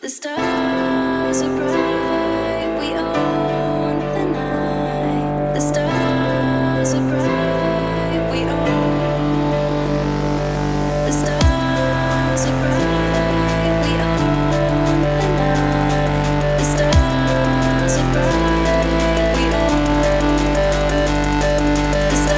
The stars are bright, we own the night. The stars are bright, we own. The stars are bright, we own the night. The stars are bright, we own. The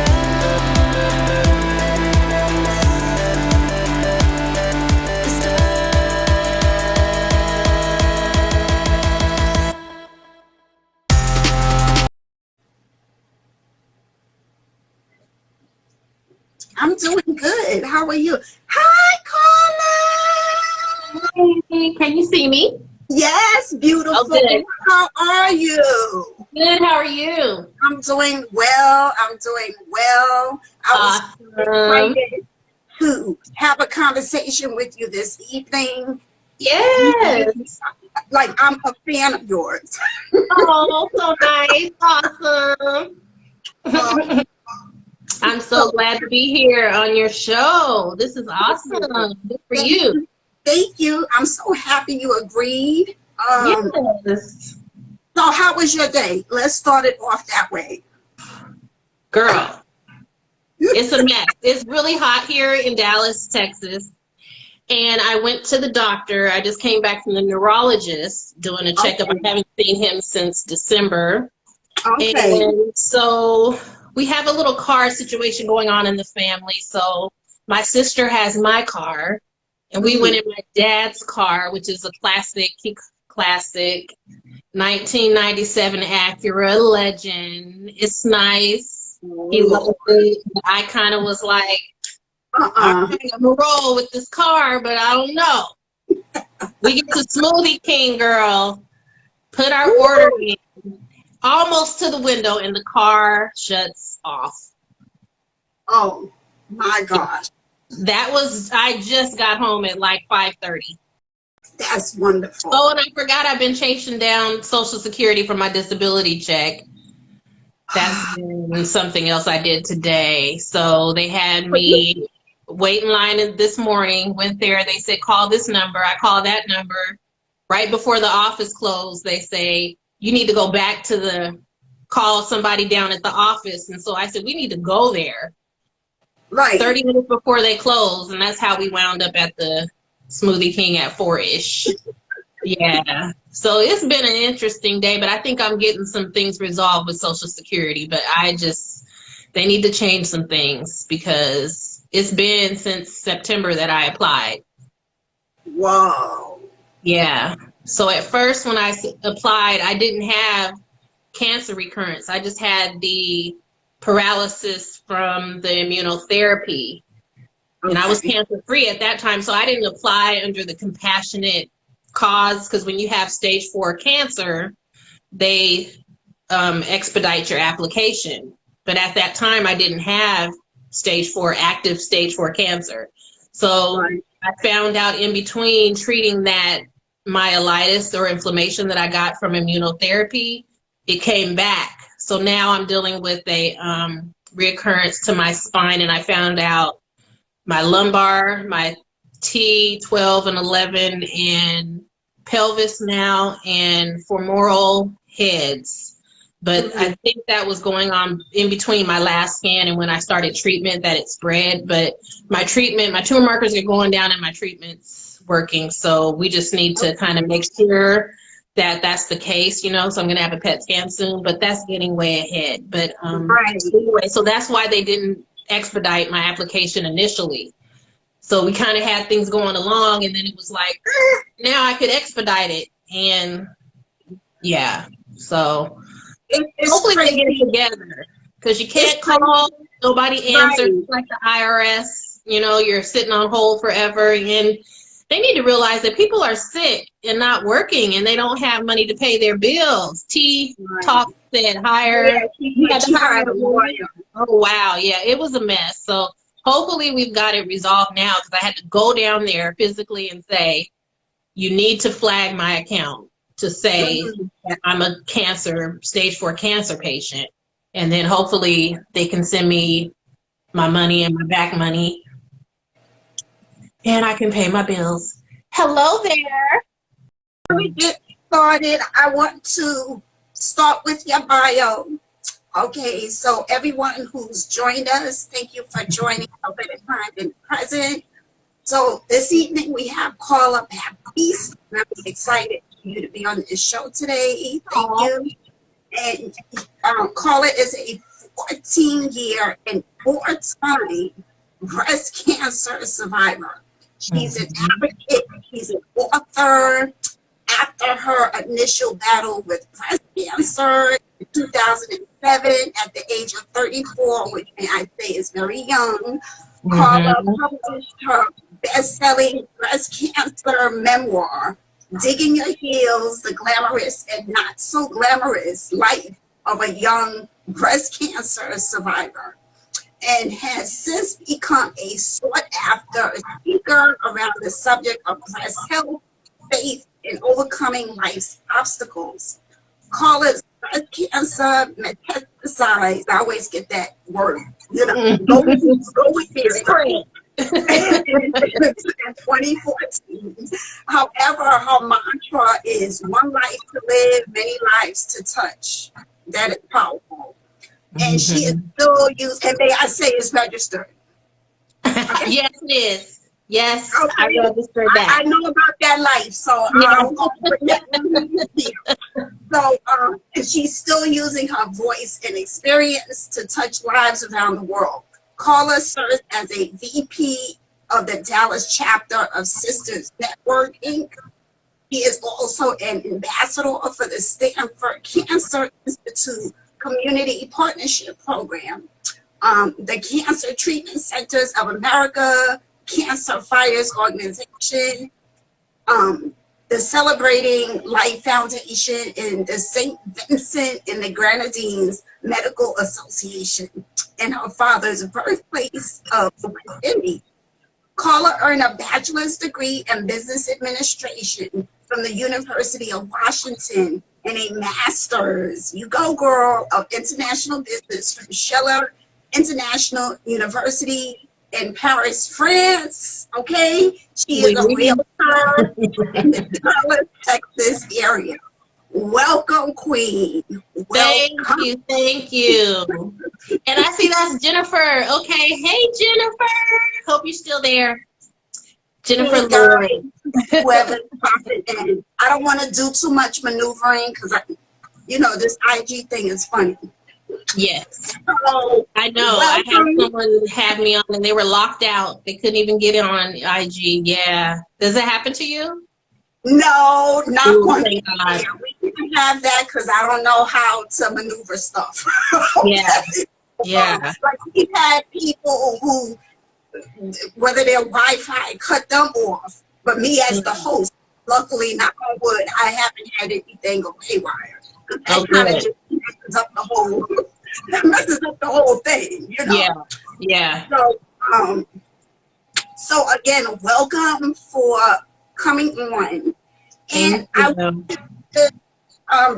I'm doing good. How are you? Hi, Karla. Hey, can you see me? Yes, beautiful. Oh, good. How are you? Good. How are you? I'm doing well. I'm doing well. I was Awesome. excited to have a conversation with you this evening. Yes. Like, I'm a fan of yours. Oh, so nice. Awesome. Uh, I'm so glad to be here on your show. This is awesome. Good for thank you. you. Thank you. I'm so happy you agreed. Yes. So how was your day? Let's start it off that way. Girl, it's a mess. It's really hot here in Dallas, Texas. And I went to the doctor. I just came back from the neurologist doing a checkup. Okay. I haven't seen him since December. Okay. And so we have a little car situation going on in the family. So my sister has my car, and we went in my dad's car, which is a classic 1997 Acura Legend. It's nice. He loves it. I kind of was like, all right, I'm gonna roll with this car, but I don't know. We get to Smoothie King, girl. Put our order in. Almost to the window, and the car shuts off. Oh my gosh. I just got home at like 5:30. That's wonderful. Oh, and I forgot I've been chasing down Social Security for my disability check. That's been something else I did today. So they had me wait in line this morning, went there, they said, call this number. I called that number. Right before the office closed, they say, you need to go back to call somebody down at the office. And so I said, we need to go there. Right. 30 minutes before they closed, and that's how we wound up at the Smoothie King at 4-ish. Yeah. So it's been an interesting day, but I think I'm getting some things resolved with Social Security, but they need to change some things because it's been since September that I applied. Wow. Yeah. So at first when I applied, I didn't have cancer recurrence. I just had the paralysis from the immunotherapy. Okay. And I was cancer free at that time. So I didn't apply under the compassionate cause because when you have stage 4 cancer, they expedite your application. But at that time, I didn't have active stage 4 cancer. So right. I found out in between treating that myelitis or inflammation that I got from immunotherapy, it came back. So now I'm dealing with a reoccurrence to my spine, and I found out my lumbar, my T12 and 11, and pelvis now, and femoral heads. But I think that was going on in between my last scan and when I started treatment that it spread. But my tumor markers are going down and my treatment's working. So we just need to kind of make sure that that's the case, So I'm going to have a PET scan soon, but that's getting way ahead. But anyway, so that's why they didn't expedite my application initially. So we kind of had things going along, and then it was like, now I could expedite it. And yeah, so hopefully they get it together, because you can't call, nobody answers. It's like the IRS, you're sitting on hold forever. And they need to realize that people are sick and not working, and they don't have money to pay their bills. Talk said hire. Oh, wow. Yeah, it was a mess. So hopefully we've got it resolved now, because I had to go down there physically and say, you need to flag my account to say that I'm a stage 4 cancer patient. And then hopefully they can send me my money and my back money, and I can pay my bills. Hello there. we get started, I want to start with your bio. Okay, so everyone who's joined us, thank you for joining us at the time and present. So this evening we have Karla Baptiste. I'm excited for you to be on this show today. Thank you. And Karla is a 14-year and 4-time breast cancer survivor. She's an advocate, she's an author. After her initial battle with breast cancer in 2007, at the age of 34, which may I say is very young, Karla published her best-selling breast cancer memoir, Digging Your Heels, the Glamorous and Not So Glamorous Life of a Young Breast Cancer Survivor, and has since become a sought-after speaker around the subject of breast health, faith, and overcoming life's obstacles. Karla's breast cancer metastasized. I always get that word. Go with it. In 2014. However, her mantra is one life to live, many lives to touch. That is powerful. And she is still used, and may I say it's registered. Okay? Yes, it is. Yes, okay. I registered that. I know about that life, so I'm going to bring that here. So, and she's still using her voice and experience to touch lives around the world. Karla serves as a VP of the Dallas chapter of Sisters Network, Inc. She is also an ambassador for the Stanford Cancer Institute Community Partnership Program, the Cancer Treatment Centers of America, Cancer Fighters Organization, the Celebrating Life Foundation, and the St. Vincent and the Grenadines Medical Association, and her father's birthplace of the West Indies. Karla earned a bachelor's degree in business administration from the University of Washington and a master's, you go girl, of international business from Schiller International University in Paris, France. Okay, she is a realtor in the Dallas, Texas area. Welcome, Queen. Welcome. Thank you. And I see that's Jennifer. Okay, hey Jennifer. Hope you're still there. Jennifer Lloyd. Whoever's popping in. I don't want to do too much maneuvering because this IG thing is funny. Yes. So, I know. I had someone had me on and they were locked out. They couldn't even get it on IG. Yeah. Does it happen to you? No, not one. Thank God. We can have that because I don't know how to maneuver stuff. Okay? Yeah. Yeah. Like we've had people who, whether their Wi-Fi cut them off, but me as the host, luckily, knock on wood, I haven't had anything go haywire. That kind of just messes up the whole thing, Yeah. Yeah. So again, welcome for coming on. And I want to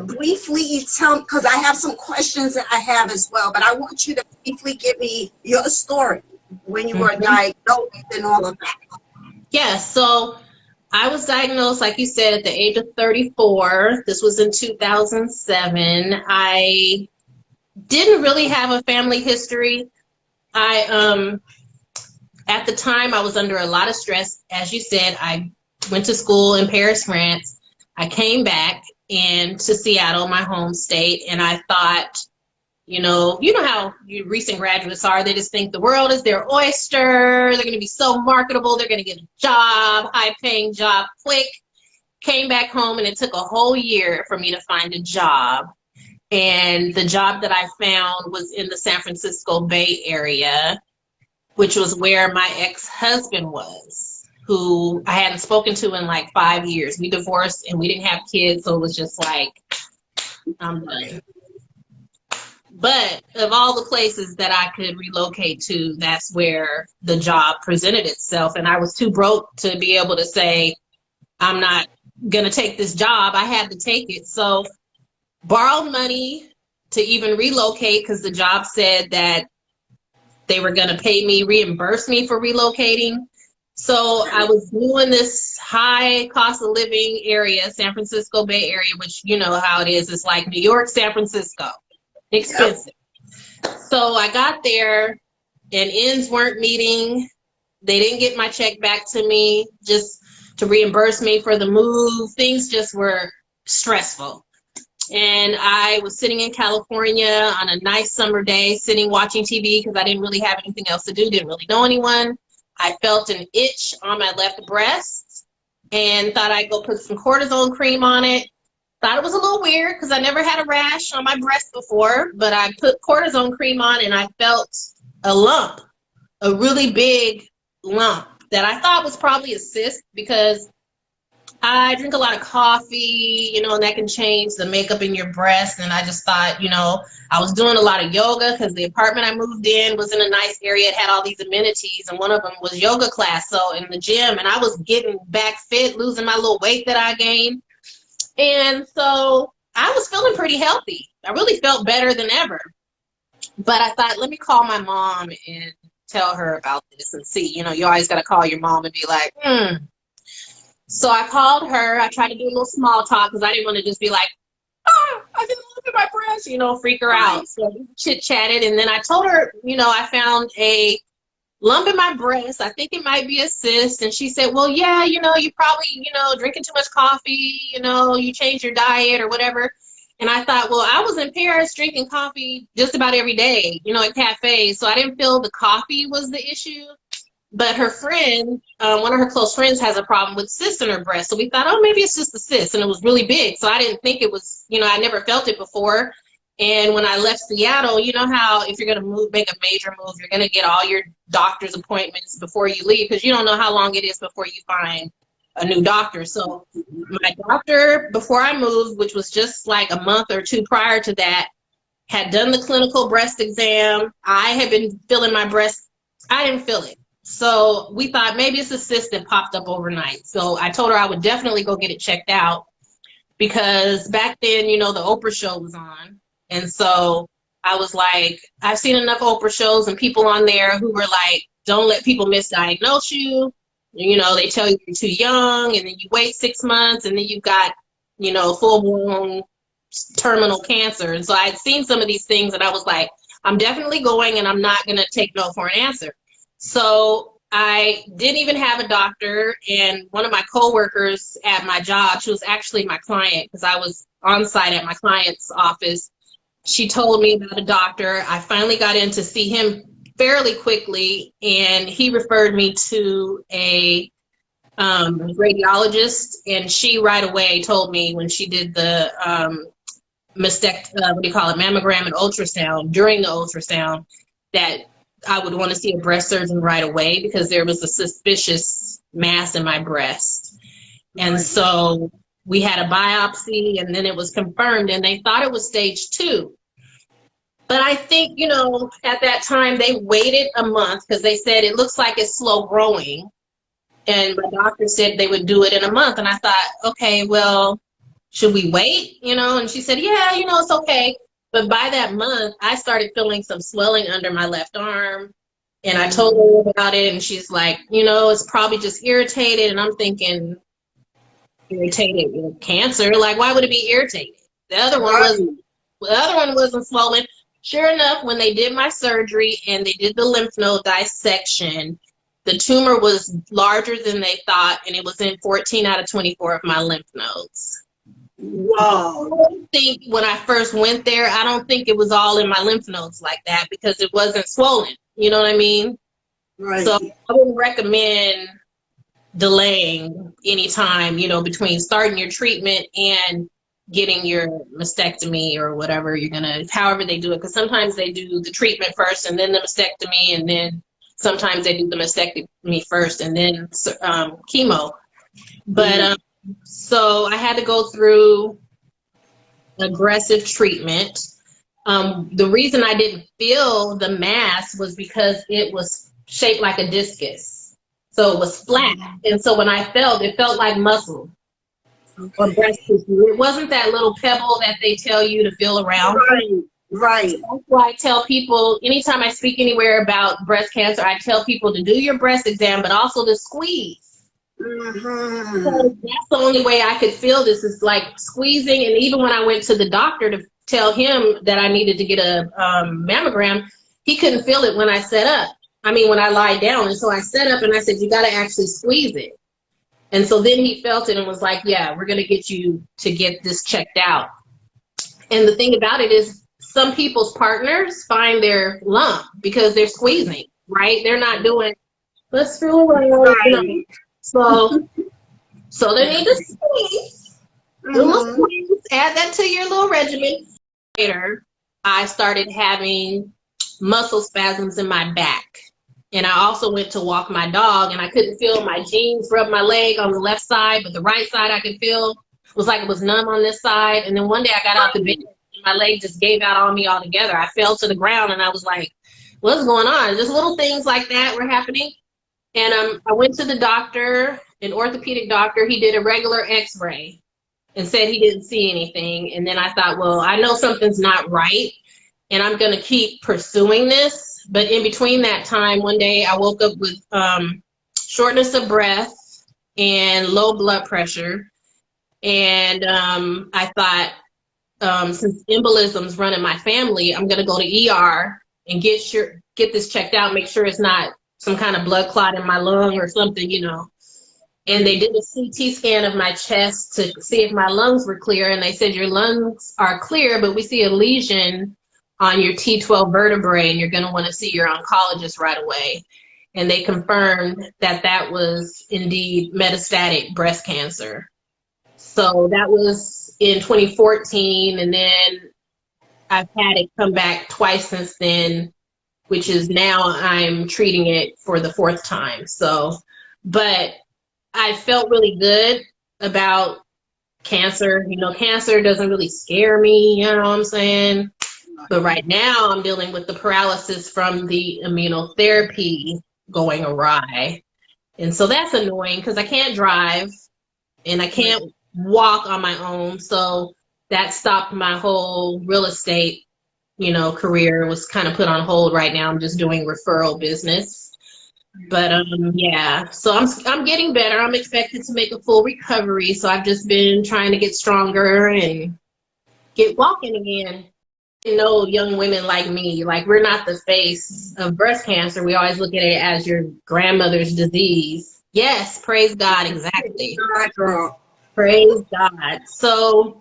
briefly tell, because I have some questions that I have as well, but I want you to briefly give me your story when you were diagnosed and all of that. Yeah, so I was diagnosed, like you said, at the age of 34. This was in 2007. I didn't really have a family history. At the time, I was under a lot of stress. As you said, I went to school in Paris, France. I came back to Seattle, my home state, and I thought, you know how recent graduates are. They just think the world is their oyster. They're going to be so marketable. They're going to get a job, high-paying job, quick. Came back home, and it took a whole year for me to find a job. And the job that I found was in the San Francisco Bay Area, which was where my ex-husband was, who I hadn't spoken to in like 5 years. We divorced, and we didn't have kids, so it was just like, I'm done. But of all the places that I could relocate to, that's where the job presented itself. And I was too broke to be able to say, I'm not going to take this job. I had to take it. So borrowed money to even relocate because the job said that they were going to pay me, reimburse me for relocating. So I was doing this high cost of living area, San Francisco Bay Area, which you know how it is. It's like New York, San Francisco, Yep. expensive. So I got there and ends weren't meeting. They didn't get my check back to me just to reimburse me for the move. Things just were stressful. And I was sitting in California on a nice summer day, sitting watching TV because I didn't really have anything else to do, didn't really know anyone. I felt an itch on my left breast and thought I'd go put some cortisone cream on it. Thought it was a little weird because I never had a rash on my breast before, but I put cortisone cream on and I felt a lump, a really big lump that I thought was probably a cyst because I drink a lot of coffee, you know, and that can change the makeup in your breast. And I just thought, you know, I was doing a lot of yoga because the apartment I moved in was in a nice area. It had all these amenities, and one of them was yoga class. So in the gym, and I was getting back fit, losing my little weight that I gained. And so I was feeling pretty healthy. I really felt better than ever. But I thought, let me call my mom and tell her about this and see. You know, you always got to call your mom and be like, So I called her. I tried to do a little small talk because I didn't want to just be like, oh, I didn't look at my breast, you know, freak her out. So we chit-chatted, and then I told her, you know, I found a lump in my breast. I think it might be a cyst. And she said, well, yeah, you know, you probably, you know, drinking too much coffee, you know, you changed your diet or whatever. And I thought, well, I was in Paris drinking coffee just about every day, you know, at cafes. So I didn't feel the coffee was the issue. But her friend, one of her close friends, has a problem with cysts in her breast. So we thought, oh, maybe it's just a cyst. And it was really big. So I didn't think it was, you know, I never felt it before. And when I left Seattle, you know how if you're going to move, make a major move, you're going to get all your doctor's appointments before you leave because you don't know how long it is before you find a new doctor. So my doctor, before I moved, which was just like a month or two prior to that, had done the clinical breast exam. I had been feeling my breast. I didn't feel it. So we thought maybe it's a cyst that popped up overnight. So I told her I would definitely go get it checked out because back then, you know, the Oprah show was on. And so I was like, I've seen enough Oprah shows and people on there who were like, don't let people misdiagnose you. You know, they tell you you're too young and then you wait 6 months and then you've got, you know, full blown terminal cancer. And so I had seen some of these things and I was like, I'm definitely going and I'm not going to take no for an answer. So I didn't even have a doctor, and one of my coworkers at my job, she was actually my client because I was on site at my client's office. She told me about a doctor. I finally got in to see him fairly quickly, and he referred me to a radiologist, and she right away told me when she did the mammogram and ultrasound, during the ultrasound, that I would want to see a breast surgeon right away because there was a suspicious mass in my breast. And so we had a biopsy and then it was confirmed and they thought it was stage 2. But I think, you know, at that time they waited a month because they said it looks like it's slow growing. And my doctor said they would do it in a month. And I thought, okay, well, should we wait? You know, and she said, yeah, you know, it's okay. But by that month, I started feeling some swelling under my left arm. And I told her about it. And she's like, you know, it's probably just irritated. And I'm thinking, irritated with cancer? Like, why would it be irritated? The other one wasn't swollen. Sure enough, when they did my surgery and they did the lymph node dissection, the tumor was larger than they thought. And it was in 14 out of 24 of my lymph nodes. Wow. I don't think when I first went there, I don't think it was all in my lymph nodes like that because it wasn't swollen. You know what I mean? Right. So I wouldn't recommend delaying any time, you know, between starting your treatment and getting your mastectomy or whatever you're gonna, however they do it. Because sometimes they do the treatment first and then the mastectomy, and then sometimes they do the mastectomy first and then chemo. But so I had to go through aggressive treatment. The reason I didn't feel the mass was because it was shaped like a discus. So it was flat. And so when I felt, it felt like muscle or breast tissue. It wasn't that little pebble that they tell you to feel around. Right. Right. That's why I tell people, anytime I speak anywhere about breast cancer, I tell people to do your breast exam, but also to squeeze. Mm-hmm. So that's the only way I could feel this is like squeezing. And even when I went to the doctor to tell him that I needed to get a mammogram, he couldn't feel it when I sat up. I mean, when I lied down. And so I sat up and I said, you got to actually squeeze it. And so then he felt it and was like, yeah, we're going to get you to get this checked out. And the thing about it is some people's partners find their lump because they're squeezing, right? They're not doing, let's feel around, you know. Right. So they need to squeeze. The little Mm-hmm. squeeze, add that to your little regimen. Later, I started having muscle spasms in my back. And I also went to walk my dog and I couldn't feel my jeans rub my leg on the left side, but the right side I could feel. It was like it was numb on this side. And then one day I got out the bed and my leg just gave out on me altogether. I fell to the ground and I was like, what's going on? Just little things like that were happening. And I went to the doctor, an orthopedic doctor. He did a regular x-ray and said he didn't see anything. And then I thought, well, I know something's not right and I'm going to keep pursuing this. But in between that time, one day I woke up with shortness of breath and low blood pressure. And I thought, since embolisms run in my family, I'm going to go to ER and get this checked out, make sure it's not some kind of blood clot in my lung or something, you know. And they did a CT scan of my chest to see if my lungs were clear. And they said, your lungs are clear, but we see a lesion on your T12 vertebrae and you're going to want to see your oncologist right away. And they confirmed that that was indeed metastatic breast cancer. So that was in 2014. And then I've had it come back twice since then, which is now I'm treating it for the fourth time. So, but I felt really good about cancer. You know, cancer doesn't really scare me, you know what I'm saying? But right now I'm dealing with the paralysis from the immunotherapy going awry. And so that's annoying because I can't drive and I can't walk on my own. So that stopped my whole real estate, you know, career. Was kind of put on hold right now. I'm just doing referral business. But yeah, so I'm getting better. I'm expected to make a full recovery. So I've just been trying to get stronger and get walking again. You know, young women like me, like we're not the face of breast cancer. We always look at it as your grandmother's disease. Yes, praise God, exactly. God, girl. Praise God. So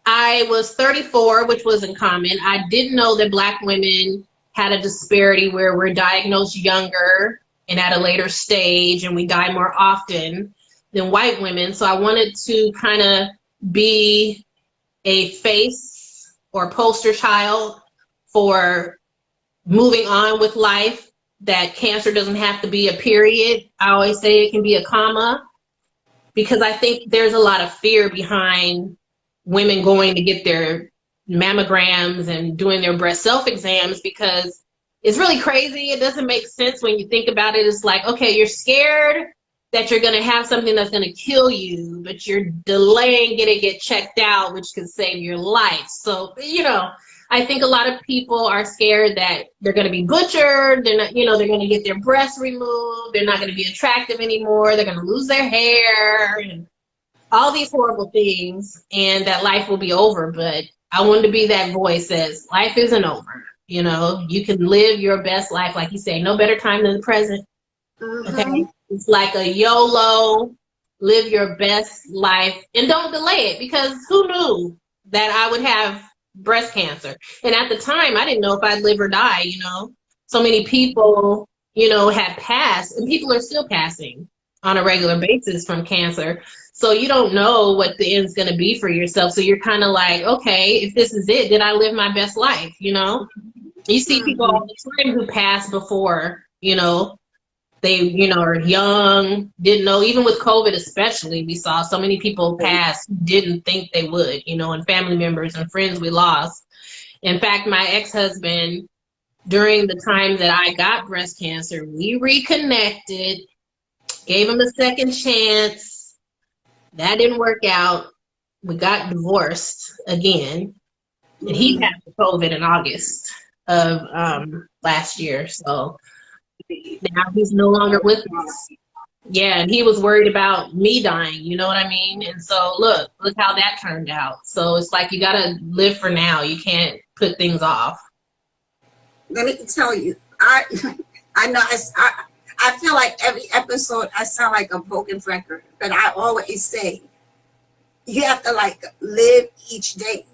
I was 34, which wasn't common. I didn't know that Black women had a disparity where we're diagnosed younger and at a later stage, and we die more often than white women. So I wanted to kind of be a face or poster child for moving on with life, that cancer doesn't have to be a period. I always say it can be a comma, because I think there's a lot of fear behind women going to get their mammograms and doing their breast self-exams, because it's really crazy. It doesn't make sense when you think about it. It's like, okay, you're scared that you're going to have something that's going to kill you, but you're delaying getting it checked out, which could save your life. So, you know, I think a lot of people are scared that they're going to be butchered. They're not, you know, they're going to get their breasts removed. They're not going to be attractive anymore. They're going to lose their hair and all these horrible things, and that life will be over. But I wanted to be that voice that says life isn't over. You know, you can live your best life. Like you say, no better time than the present. Mm-hmm. Okay. It's like a YOLO, live your best life and don't delay it, because who knew that I would have breast cancer? And at the time, I didn't know if I'd live or die, you know. So many people, you know, had passed, and people are still passing on a regular basis from cancer. So you don't know what the end's going to be for yourself. So you're kind of like, okay, if this is it, did I live my best life, you know? You see people Mm-hmm. all the time who pass before, you know, they, you know, are young, didn't know. Even with COVID especially, we saw so many people pass who didn't think they would, you know, and family members and friends we lost. In fact, my ex-husband, during the time that I got breast cancer, we reconnected, gave him a second chance. That didn't work out. We got divorced again. and he Mm. had COVID in August of last year. So now he's no longer with us. Yeah, and he was worried about me dying, you know what I mean? And so look how that turned out. So it's like you gotta live for now. You can't put things off. Let me tell you, I know I feel like every episode I sound like a broken record, but I always say you have to like live each day,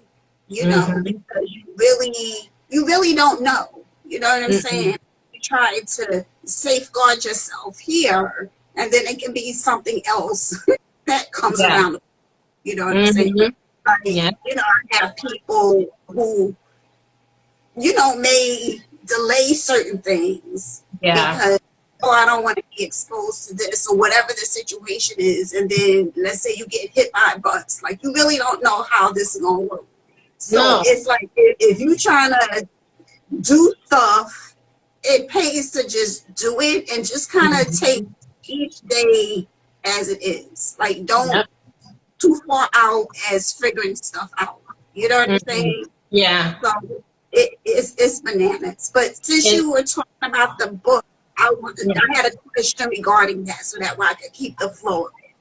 you know, Mm-hmm. because you really don't know. You know what I'm Mm-hmm. saying? You try to safeguard yourself here, and then it can be something else that comes Yeah. around. You know what I'm saying? Mm-hmm. Like, Yeah. you know, I have people who, you know, may delay certain things Yeah. because, oh, I don't want to be exposed to this or whatever the situation is. And then let's say you get hit by a bus. Like, you really don't know how this is going to work. So No. it's like if you're trying to do stuff, it pays to just do it and just kind of take Mm-hmm. each day as it is. Like, don't Yep. too far out as figuring stuff out. You know what I'm Mm-hmm. saying? Yeah. So it's bananas. But since And you were talking about the book, yeah. I had a question regarding that so that way I could keep the flow of it.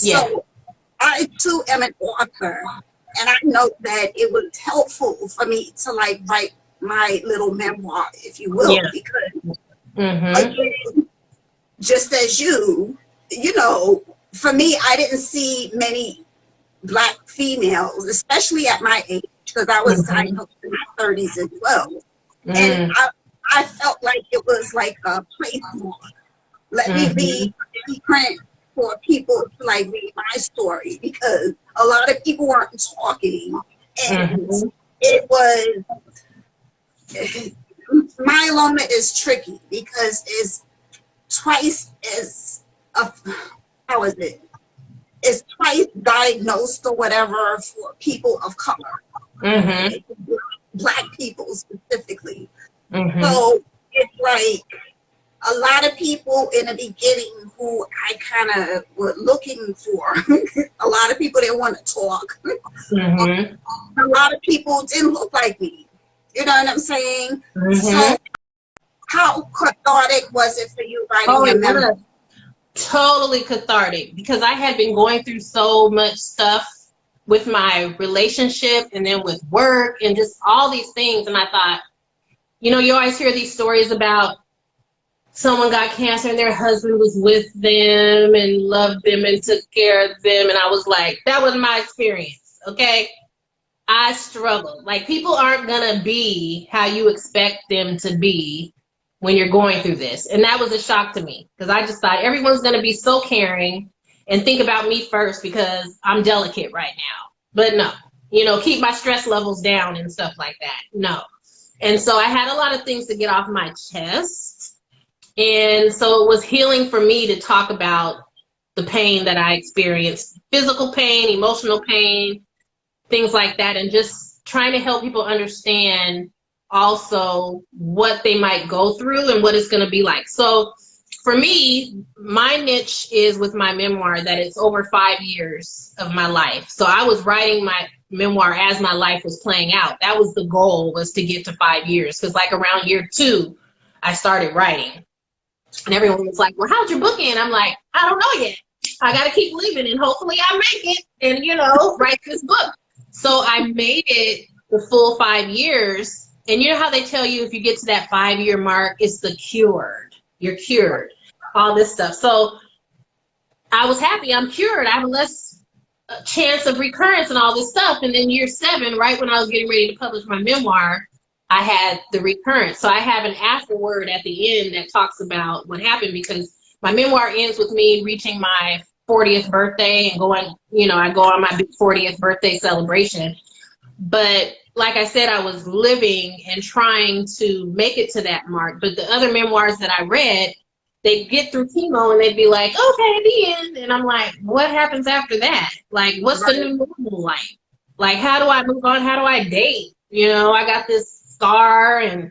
Yeah. So I too am an author, and I know that it was helpful for me to like write my little memoir, if you will, Yeah. because Mm-hmm. again, just as you know, for me, I didn't see many Black females, especially at my age, because I was Mm-hmm. diagnosed in my 30s as well. And Mm-hmm. I felt like it was like a place mark. Let me be an imprint for people to like read my story because a lot of people weren't talking. And Mm-hmm. it was, myeloma is tricky because it's twice as, a, how is it? Is twice diagnosed or whatever for people of color, Mm-hmm. okay? Black people specifically. Mm-hmm. So it's like a lot of people in the beginning who I kind of were looking for. A lot of people didn't want to talk. Mm-hmm. A lot of people didn't look like me. You know what I'm saying? Mm-hmm. So how cathartic was it for you writing Oh, your it memoir? was totally cathartic because I had been going through so much stuff with my relationship and then with work and just all these things. And I thought, you always hear these stories about someone got cancer and their husband was with them and loved them and took care of them. And I was like, that was my experience. Okay. I struggled. Like, people aren't going to be how you expect them to be when you're going through this. And that was a shock to me because I just thought everyone's going to be so caring and think about me first because I'm delicate right now. But no, keep my stress levels down and stuff like that. No. And so I had a lot of things to get off my chest. And so it was healing for me to talk about the pain that I experienced, physical pain, emotional pain, things like that, and just trying to help people understand also what they might go through and what it's going to be like. So for me, my niche is with my memoir that it's over 5 years of my life. So I was writing my memoir as my life was playing out. That was the goal, was to get to 5 years, because like around year 2 I started writing, and everyone was like, well, how'd your book end? I'm like, I don't know yet. I got to keep living and hopefully I make it and, write this book. So I made it the full 5 years. And you know how they tell you if you get to that 5-year mark, it's the cured. You're cured. All this stuff. So I was happy. I'm cured. I have a less chance of recurrence and all this stuff. And then year 7, right when I was getting ready to publish my memoir, I had the recurrence. So I have an afterword at the end that talks about what happened, because my memoir ends with me reaching my 40th birthday and going, I go on my big 40th birthday celebration. But like I said, I was living and trying to make it to that mark. But the other memoirs that I read, they get through chemo and they'd be like, okay, the end. And I'm like, what happens after that? Like, what's the Right. new normal like? Like, how do I move on? How do I date? I got this scar and,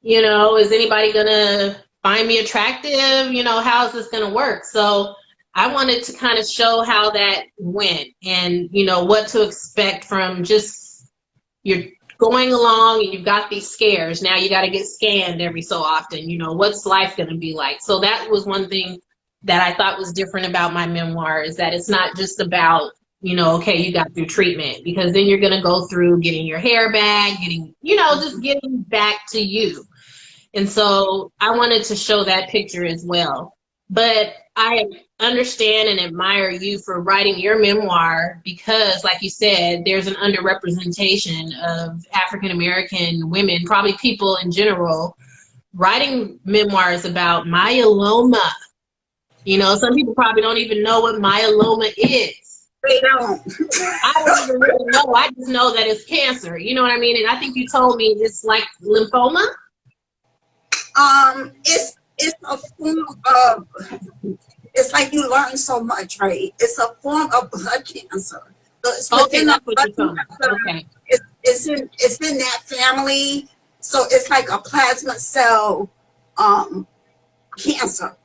is anybody gonna find me attractive? How is this gonna work? So I wanted to kind of show how that went and, what to expect from just your going along and you've got these scares. Now you got to get scanned every so often. You know, what's life going to be like? So that was one thing that I thought was different about my memoir, is that it's not just about, you know, okay, you got through treatment, because then you're going to go through getting your hair back, getting, you know, just getting back to you. And so I wanted to show that picture as well. But I understand and admire you for writing your memoir because, like you said, there's an underrepresentation of African American women, probably people in general, writing memoirs about myeloma. You know, some people probably don't even know what myeloma is. They don't. I don't even really know. I just know that it's cancer. You know what I mean? And I think you told me it's like lymphoma. It's a form of, it's like you learn so much, right? It's a form of blood cancer. So it's Okay, within that's the what blood you told me. cancer. Okay. It's in that family. So it's like a plasma cell cancer.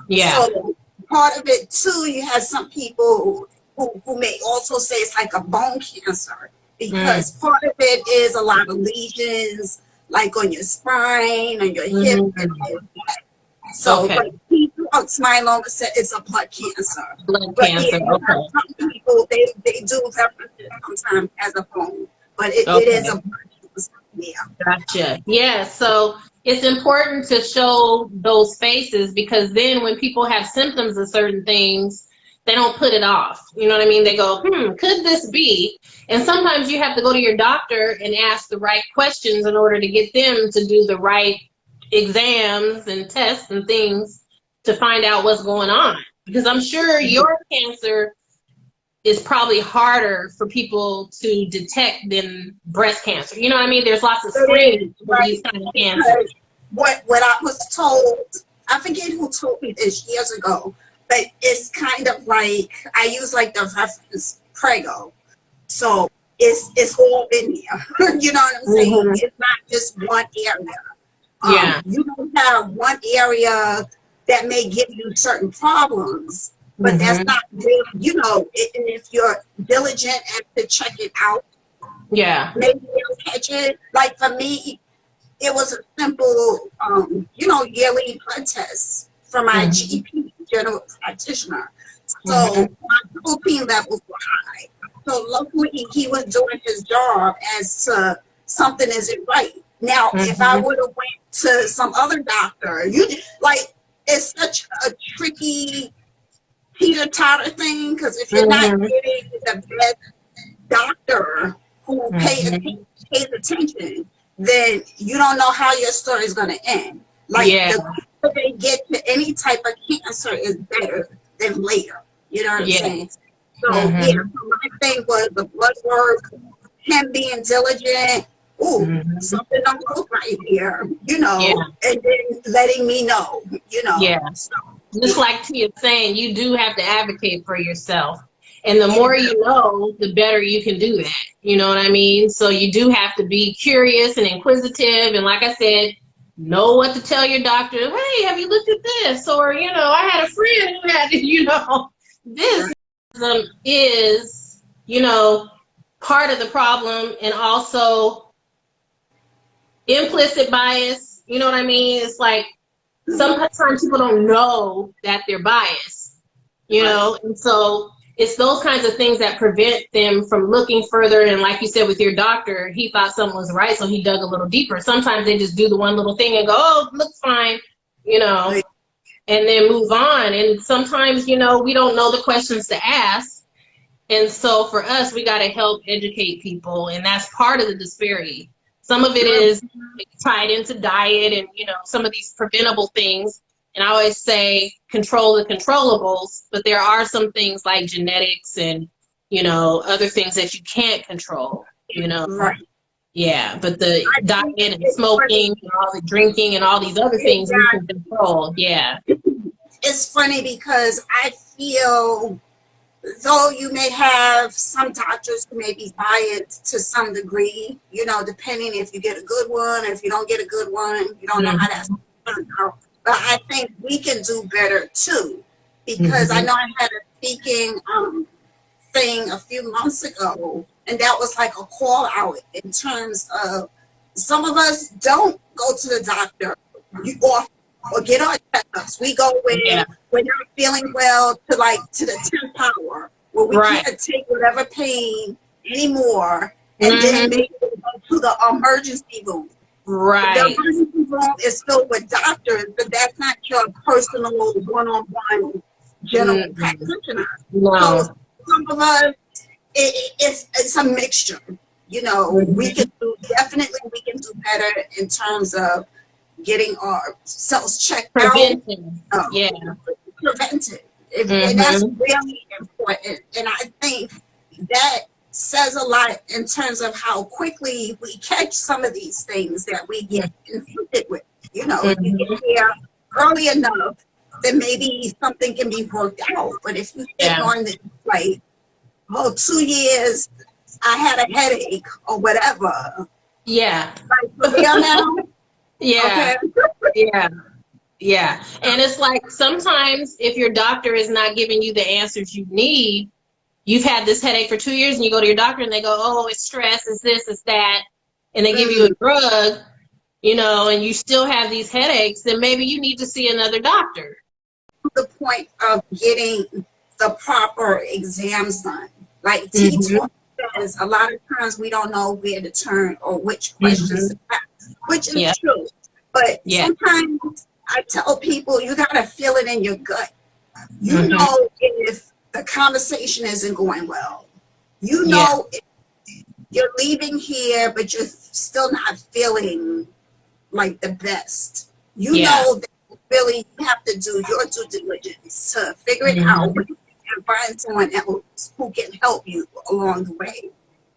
Yeah. So part of it too, you have some people who may also say it's like a bone cancer, because part of it is a lot of lesions, like on your spine, on your hip, and all of that. So, Okay. but people, myeloma said it's a blood cancer. Blood But cancer. yeah, Okay. some people they do reference it sometimes as a bone, but it is Okay. a blood cancer. Yeah. Gotcha. Yeah. So it's important to show those faces, because then when people have symptoms of certain things, they don't put it off. You know what I mean? They go, could this be? And sometimes you have to go to your doctor and ask the right questions in order to get them to do the right exams and tests and things to find out what's going on. Because I'm sure your cancer is probably harder for people to detect than breast cancer. You know what I mean? There's lots of screening for these kind of cancers. What I was told, I forget who told me this years ago, but it's kind of like, I use like the reference Prego. So it's all in there. You know what I'm saying? Mhm. It's not just one area. Yeah. You don't have one area that may give you certain problems, but that's Mhm. not really, you know, and if you're diligent and to check it out, Yeah. maybe you'll catch it. Like for me, it was a simple, you know, yearly blood test from my Mhm. GP, general practitioner. So Mhm. my protein levels were high. So luckily he was doing his job as to something isn't right. Now, if I Mhm. would have went to some other doctor, you like, it's such a tricky teeter-totter thing, because if you're not Mhm. getting the best doctor who Mhm. pays attention, then you don't know how your story is going to end. Like Yeah. the quicker they get to any type of cancer is better than later. You know what I'm Yeah. saying? So yeah, Mhm. so my thing was the blood work, him being diligent. Ooh, Mhm. something don't look right here, you know, Yeah. and then letting me know, you know. Yeah. So Just yeah, like Tia's saying, you do have to advocate for yourself. And the more exactly. you know, the better you can do that. You know what I mean? So you do have to be curious and inquisitive. And like I said, know what to tell your doctor. Hey, have you looked at this? Or, you know, I had a friend who had, you know, this is, you know, part of the problem, and also implicit bias. You know what I mean? It's like, sometimes people don't know that they're biased, you Right. know, and so it's those kinds of things that prevent them from looking further. And like you said with your doctor, he thought something was right, so he dug a little deeper. Sometimes they just do the one little thing and go, oh, looks fine, you know, Right. and then move on. And sometimes, you know, we don't know the questions to ask. And so for us, we got to help educate people, and that's part of the disparity. Some of it is tied into diet and, you know, some of these preventable things. And I always say control the controllables, but there are some things like genetics and, you know, other things that you can't control, you know. Right. Yeah, but the I diet think and it's smoking funny. and all the drinking and all these other things we can Exactly. control. Yeah. It's funny because I feel, though you may have some doctors who may be biased to some degree, you know, depending if you get a good one, or if you don't get a good one, you don't know how that's Mm-hmm. going to go. But I think we can do better too, because I Mm-hmm. know I had a speaking thing a few months ago, And that was like a call out in terms of some of us don't go to the doctor or get our checkups. We go when we're not feeling well to the 10th power, where we can't take whatever pain anymore, and then maybe we go to the emergency room. Right. The emergency room is filled with doctors, but that's not your personal one-on-one general practitioner. No. So some of us, it's a mixture. You know, we can do better in terms of getting ourselves checked Prevention. out. Preventive. And that's really important. And I think that says a lot in terms of how quickly we catch some of these things that we get infected with. You know, if you get here early enough, then maybe something can be worked out. But if you stay on this, like, 2 years, I had a headache or whatever. Yeah. Like, for real now? Yeah. Okay. Yeah. And it's like sometimes if your doctor is not giving you the answers you need, you've had this headache for 2 years and you go to your doctor and they go, oh, it's stress, it's this, it's that. And they give you a drug, you know, and you still have these headaches, then maybe you need to see another doctor. The point of getting the proper exams done. Like T2 says, a lot of times we don't know where to turn or which questions to ask, which is true. But sometimes I tell people you got to feel it in your gut. You know if the conversation isn't going well. You know if you're leaving here, but you're still not feeling like the best. You know that really you have to do your due diligence to figure it out and find someone else who can help you along the way.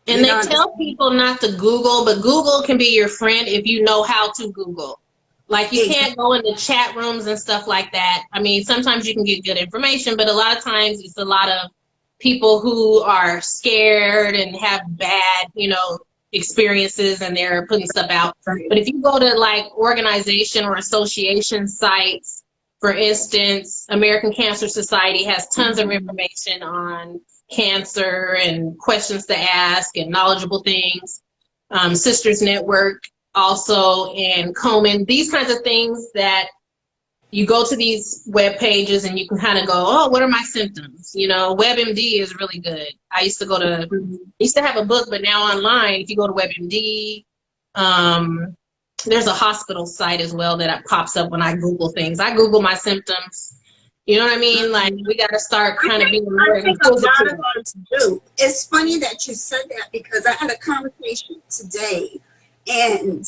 And they tell people not to Google, but Google can be your friend if you know how to Google. Like you can't go into chat rooms and stuff like that. I mean, sometimes you can get good information, but a lot of times it's a lot of people who are scared and have bad, you know, experiences and they're putting stuff out. But if you go to like organization or association sites, for instance, American Cancer Society has tons of information on cancer and questions to ask and knowledgeable things. Sisters Network also, and Komen, these kinds of things that you go to these web pages and you can kind of go, oh, what are my symptoms? You know, WebMD is really good. I used to have a book, but now online, if you go to WebMD, there's a hospital site as well that pops up when I Google things. I Google my symptoms. You know what I mean? Like, we got to start kind of being more inquisitive. It's funny that you said that because I had a conversation today and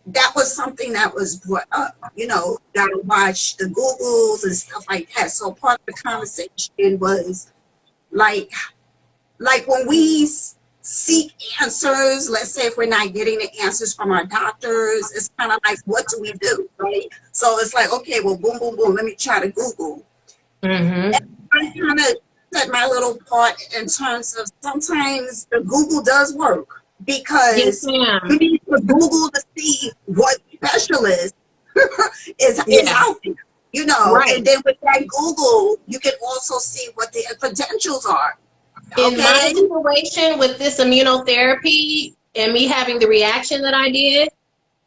that was something that was brought up, you know, gotta watch the Googles and stuff like that. So part of the conversation was like when we seek answers, let's say if we're not getting the answers from our doctors, it's kind of like, what do we do, right? So it's like, okay, well, boom, boom, boom, let me try to Google. And I kind of said my little part in terms of sometimes the Google does work. Because you need to Google to see what specialist is out there, you know, and then with that Google, you can also see what their credentials are. In my situation with this immunotherapy and me having the reaction that I did,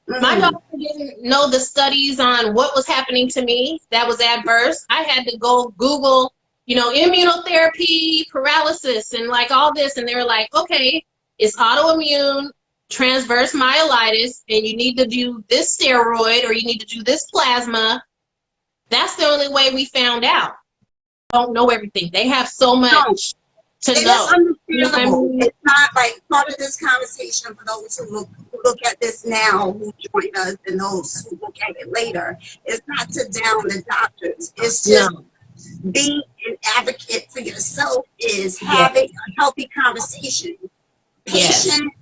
my doctor didn't know the studies on what was happening to me that was adverse. I had to go Google, you know, immunotherapy, paralysis, and like all this, and they were like, okay, it's autoimmune transverse myelitis, and you need to do this steroid or you need to do this plasma. That's the only way we found out. Don't know everything. They have so much to know. It's understandable. It's not like part of this conversation for those who look at this now, who join us, and those who look at it later. It's not to down the doctors. It's just being an advocate for yourself is having a healthy conversation. Patient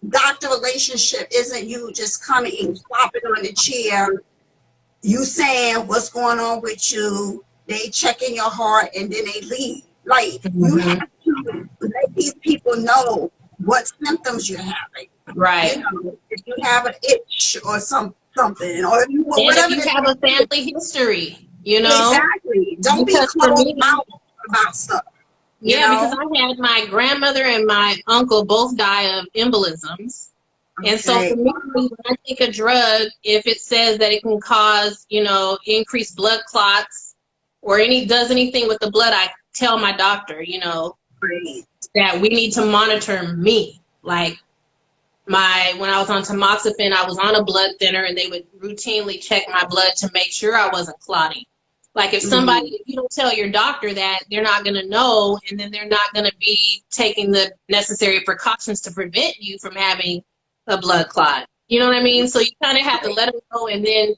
doctor relationship isn't you just coming, flopping on the chair, you saying what's going on with you, they checking your heart, and then they leave. Like, you have to let these people know what symptoms you're having. Right. You know, if you have an itch or something, or whatever. If you have a family history, you know. Exactly. Don't be closed out about stuff. you Yeah, because know? I had my grandmother and my uncle both die of embolisms. And so Okay, for me, when I take a drug, if it says that it can cause, increased blood clots or does anything with the blood, I tell my doctor, great. that we need to monitor me. Like when I was on tamoxifen, I was on a blood thinner and they would routinely check my blood to make sure I wasn't clotting. Like if Mhm. you don't tell your doctor that, they're not going to know, and then they're not going to be taking the necessary precautions to prevent you from having a blood clot. You know what I mean? So you kind of have to Right. let them know, and then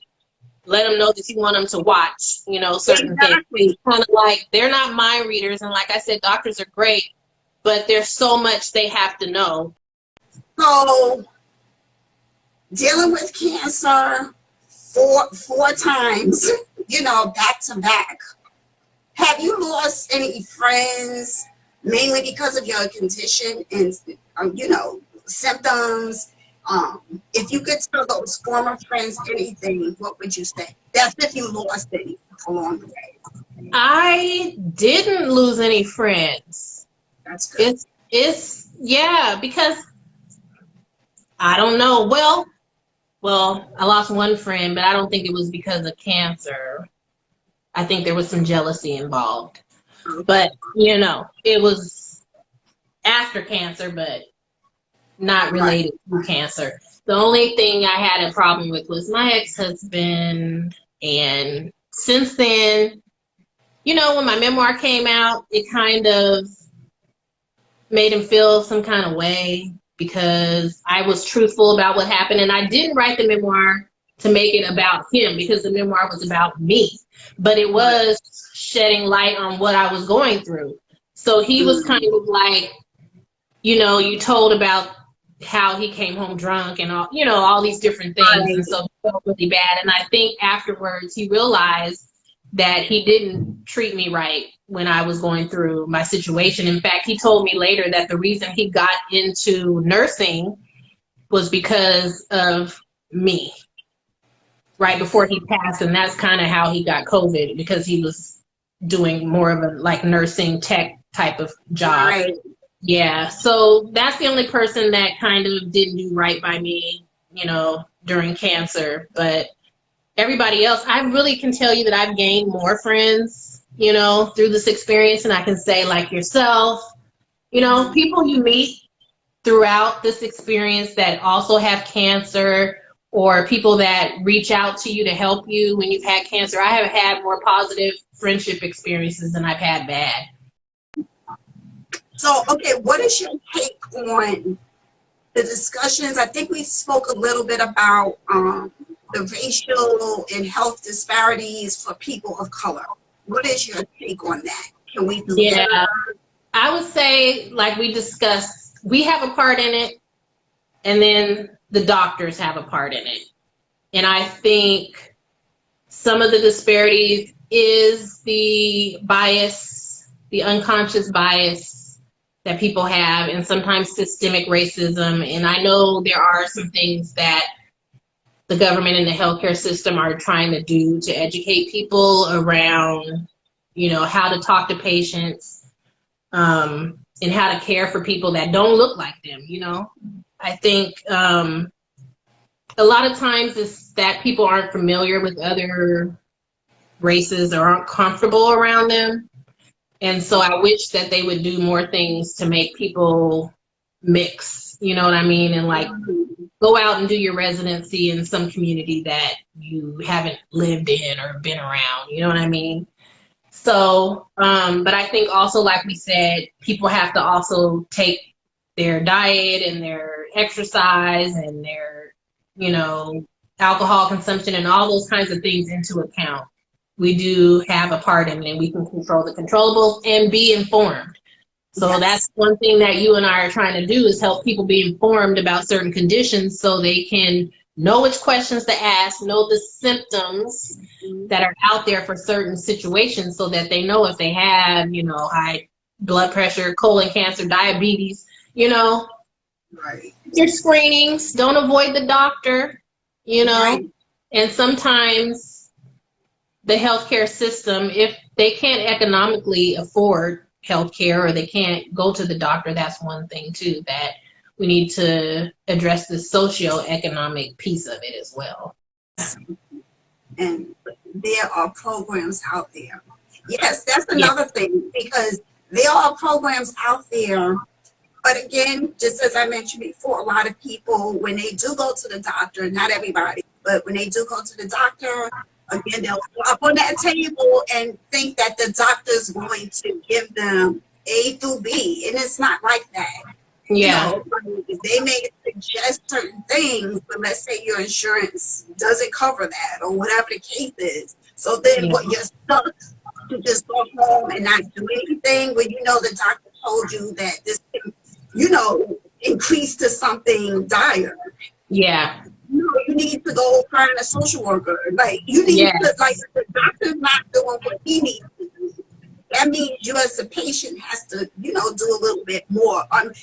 let them know that you want them to watch, certain things. It's Exactly. kind of like they're not mind readers. And like I said, doctors are great, but there's so much they have to know. So dealing with cancer four times, back to back. Have you lost any friends mainly because of your condition and symptoms? If you could tell those former friends anything, what would you say? That's if you lost any along the way. I didn't lose any friends. That's good. Yeah, because I don't know. Well, I lost one friend, but I don't think it was because of cancer. I think there was some jealousy involved. Okay. But, it was after cancer, but not Right. related to cancer. The only thing I had a problem with was my ex-husband. And since then, when my memoir came out, it kind of made him feel some kind of way because I was truthful about what happened. And I didn't write the memoir to make it about him because the memoir was about me, but it Right. was shedding light on what I was going through. So he was kind Mm. of like, you told about how he came home drunk and all these different things. And Right. so he felt really bad. And I think afterwards he realized that he didn't treat me right when I was going through my situation. In fact, he told me later that the reason he got into nursing was because of me right before he passed. And that's kind of how he got COVID, because he was doing more of a like nursing tech type of job. Right. Yeah, so that's the only person that kind of didn't do right by me, during cancer. But everybody else, I really can tell you that I've gained more friends, through this experience. And I can say, like yourself, Mhm. people you meet throughout this experience that also have cancer, or people that reach out to you to help you when you've had cancer. I have had more positive friendship experiences than I've had bad. So, okay, what is your take on the discussions? I think we spoke a little bit about the racial and health disparities for people of color. What is your take on that? Can we do better? Yeah, I would say, like we discussed, we have a part in it, and then the doctors have a part in it. And I think some of the disparities is the bias, the unconscious bias that people have, and sometimes systemic racism. And I know there are some things that the government and the healthcare system are trying to do to educate people around, how to talk to patients, and how to care for people that don't look like them. I think a lot of times it's that people aren't familiar with other races or aren't comfortable around them. And so I wish that they would do more things to make people mix, you know what I mean? And like go out and do your residency in some community that you haven't lived in or been around, you know what I mean? So, but I think also, like we said, people have to also take their diet and their exercise and their, you know, alcohol consumption and all those kinds of things into account. We do have a part in it, and we can control the controllables and be informed. So that's Yes. one thing that you and I are trying to do, is help people be informed about certain conditions so they can know which questions to ask, know the symptoms that are out there for certain situations, so that they know if they have, high blood pressure, colon cancer, diabetes, you know, Right. your screenings, don't avoid the doctor, you know. Right. And sometimes the healthcare system, if they can't economically afford health care or they can't go to the doctor, that's one thing too, that we need to address the socioeconomic piece of it as well. And there are programs out there. Yes, that's Yeah. another thing, because there are programs out there. But again, just as I mentioned before, a lot of people, when they do go to the doctor, not everybody, but when they do go to the doctor, again, they'll flop on that table and think that the doctor's going to give them A through B. And it's not like that. Yeah. You know, they may suggest certain things, but let's say your insurance doesn't cover that or whatever the case is. So then Yeah. what you're stuck to just go home and not do anything when you know the doctor told you that this can, you know, increase to something dire. Yeah. You need to go find a social worker. Like, you need to, like, the doctor's not doing what he needs to do. That means you as a patient has to, you know, do a little bit more.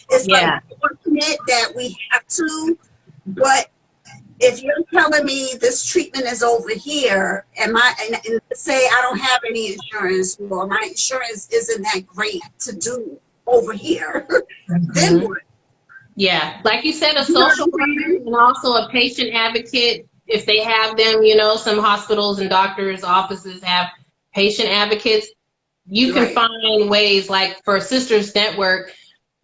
It's unfortunate that we have to, but if you're telling me this treatment is over here, and say I don't have any insurance, or my insurance isn't that great to do over here, then what? Yeah, like you said, a social worker and also a patient advocate, if they have them, you know, some hospitals and doctors' offices have patient advocates. You can find ways, like for Sisters Network,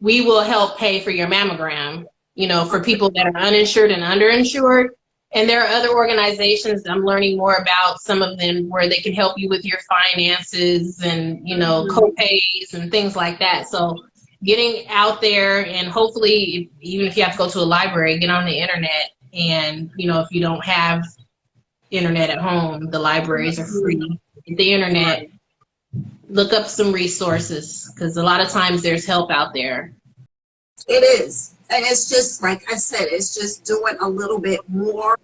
we will help pay for your mammogram, you know, for people that are uninsured and underinsured. And there are other organizations I'm learning more about, some of them where they can help you with your finances and, you know, co-pays and things like that. So getting out there, and hopefully, even if you have to go to a library, get on the internet. And, you know, if you don't have internet at home, the libraries are free. Get the internet, look up some resources, because a lot of times there's help out there. It is. And it's just, like I said, it's just doing a little bit more.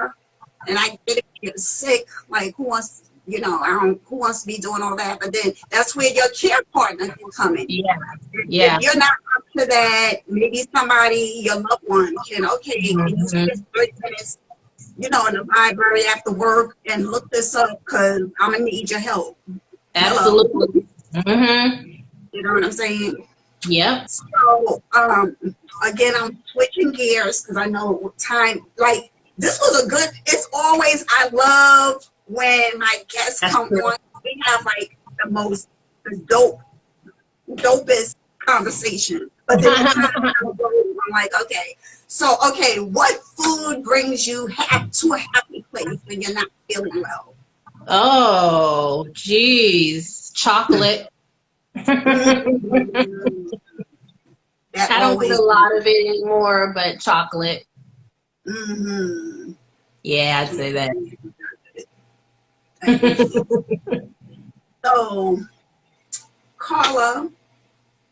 And I get sick, like, who wants, you know, who wants to be doing all that? But then that's where your care partner can come in. Yeah. If you're not up to that, maybe somebody, your loved one can, okay, can you spend 30 minutes, you know, in the library after work and look this up, because I'm going to need your help. Absolutely. You know what I'm saying? Yep. So, again, I'm switching gears because I know time, like, this was a good, it's always, I love when my guests come on. We have, like, the dopest conversation. But then the time I'm like, okay. So, okay, what food brings you to a happy place when you're not feeling well? Oh, geez. Chocolate. I don't get a lot of it anymore, but chocolate. Yeah, I'd say that. So, Karla.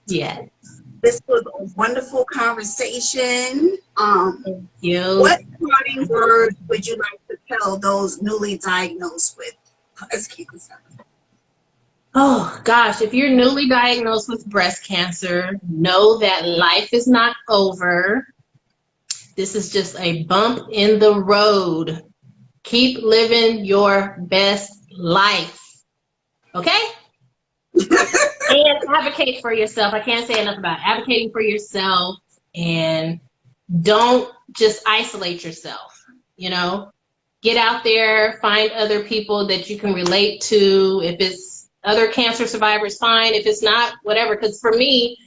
Yeah. This was a wonderful conversation. Thank you. What parting words would you like to tell those newly diagnosed with breast cancer? Oh, gosh, if you're newly diagnosed with breast cancer, know that life is not over. This is just a bump in the road. Keep living your best life. Okay? And advocate for yourself. I can't say enough about advocating for yourself, and don't just isolate yourself. You know, get out there, find other people that you can relate to. If it's other cancer survivors, fine. If it's not, whatever. Because for me,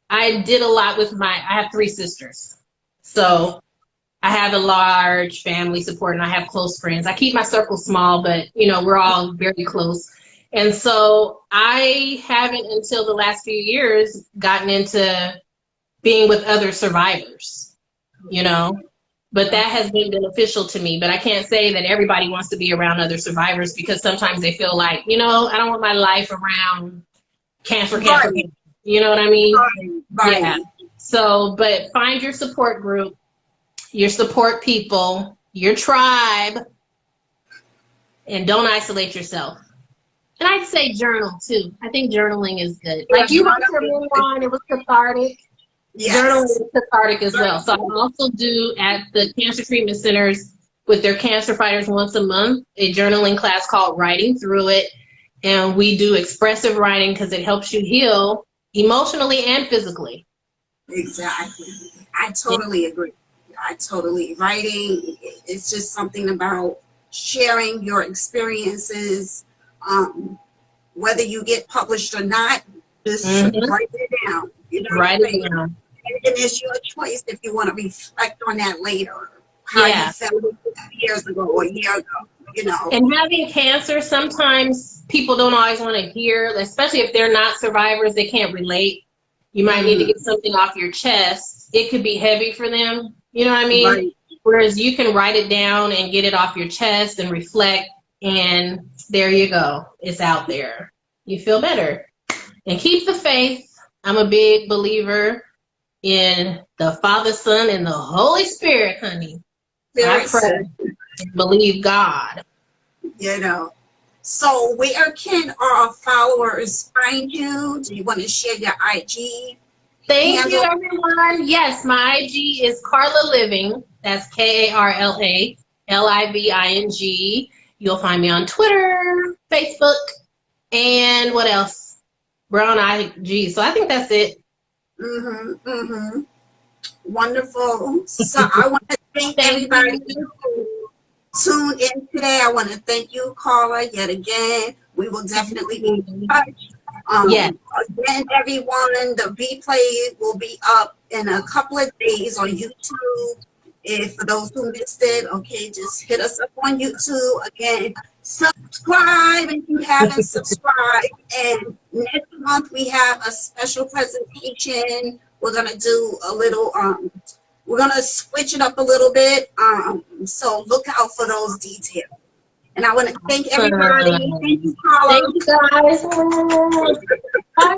I did a lot with I have 3 sisters. So I have a large family support and I have close friends. I keep my circle small, but, you know, we're all very close. And so I haven't until the last few years gotten into being with other survivors, you know, but that has been beneficial to me. But I can't say that everybody wants to be around other survivors, because sometimes they feel like, you know, I don't want my life around cancer. You know what I mean? Yeah. So, but find your support group, your support people, your tribe, and don't isolate yourself. And I'd say journal too. I think journaling is good. Like you wrote your memoir and it was cathartic. Yes. Journaling is cathartic as well. So I also do at the cancer treatment centers with their cancer fighters once a month, a journaling class called Writing Through It. And we do expressive writing because it helps you heal emotionally and physically. Exactly. I totally agree. Writing, it's just something about sharing your experiences, whether you get published or not, just Mm-hmm. write it down. You know what Write I'm it saying? down. And it's your choice if you want to reflect on that later, how you Yeah. felt years ago or a year ago, you know. And having cancer, sometimes people don't always want to hear, especially if they're not survivors, they can't relate. You might need to Mhm. get something off your chest. It could be heavy for them. You know what I mean? Right. Whereas you can write it down and get it off your chest and reflect, and there you go. It's out there. You feel better. And keep the faith. I'm a big believer in the Father, Son, and the Holy Spirit, honey. I Spirit pray said, and believe God. you know. So where can our followers find you? Do you want to share your IG Thank you, handle? everyone. Yes, my IG is Karla Living. That's KarlaLiving. You'll find me on Twitter, Facebook, and what else? Brown IG. So I think that's it. Mm-hmm, mm-hmm. Wonderful. So I want to thank Thank everybody you. who tuned in today. I want to thank you, Karla, yet again. We will definitely be in touch. Yes. Again, everyone, the replay will be up in a couple of days on YouTube. If for those who missed it, okay, just hit us up on YouTube. Again, subscribe if you haven't subscribed. And next month we have a special presentation. We're gonna do a little we're gonna switch it up a little bit. So look out for those details. And I want to thank everybody. Thank you, Thank Carla. you, guys. Bye.